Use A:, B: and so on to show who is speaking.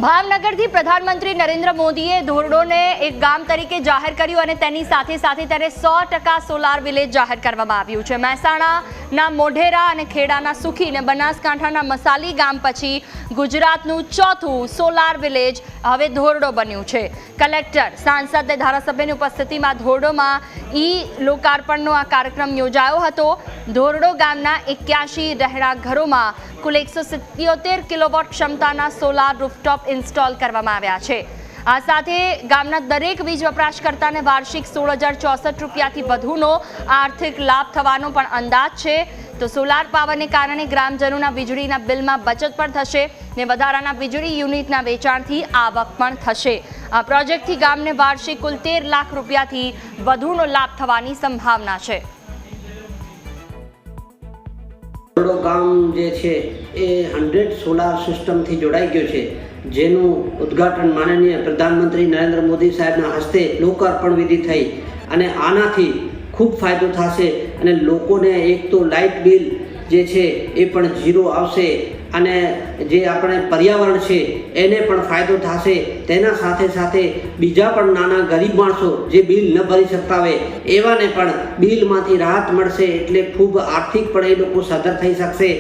A: ભાવનગરથી પ્રધાનમંત્રી નરેન્દ્ર મોદીએ ધોરડોને એક ગામ તરીકે જાહેર કર્યું અને તેની સાથે સાથે તેને 100% સોલાર વિલેજ જાહેર કરવામાં આવ્યું છે। મહેસાણાના મોઢેરા અને ખેડાના સુખી અને બનાસકાંઠાના મસાલી ગામ પછી ગુજરાતનું ચોથું સોલાર વિલેજ હવે ધોરડો બન્યું છે। કલેક્ટર, સાંસદ અને ધારાસભ્યની ઉપસ્થિતિમાં ધોરડોમાં લોકાર્પણનો આ કાર્યક્રમ યોજાયો હતો। ધોરડો ગામના 81 રહેણાંક ઘરોમાં કુલ 177 કિલોવોટ ક્ષમતાના સોલાર રૂફટોપ ઇન્સ્ટોલ કરવામાં આવ્યા છે। આ સાથે ગામના દરેક વીજ વપરાશકર્તાને વાર્ષિક 16,064 રૂપિયાથી વધુનો આર્થિક લાભ થવાનો પણ અંદાજ છે। તો સોલાર પાવરને કારણે ગ્રામજનોના વીજળીના બિલમાં બચત પણ થશે ને વધારાના વીજળી યુનિટના વેચાણથી આવક પણ થશે। આ પ્રોજેક્ટથી ગામને વાર્ષિક કુલ 13 લાખ રૂપિયાથી વધુનો લાભ થવાની સંભાવના છે।
B: ધોરડો ગામ જે છે એ 100 સોલાર સિસ્ટમથી જોડાઈ ગયો છે, જેનું ઉદ્ઘાટન માનનીય પ્રધાનમંત્રી નરેન્દ્ર મોદી સાહેબના હસ્તે લોકાર્પણ વિધિ થઈ અને આનાથી ખૂબ ફાયદો થશે અને લોકોને એક તો લાઇટ બિલ જે છે એ પણ ઝીરો આવશે અને જે આપણે પર્યાવરણ છે એને પણ ફાયદો થશે। તેના સાથે સાથે બીજા પણ નાના ગરીબ માણસો જે બિલ ન ભરી શકતા હોય એવાને પણ બિલમાંથી રાહત મળશે, એટલે ખૂબ આર્થિક પણ એ લોકો સદ્ધર થઈ શકશે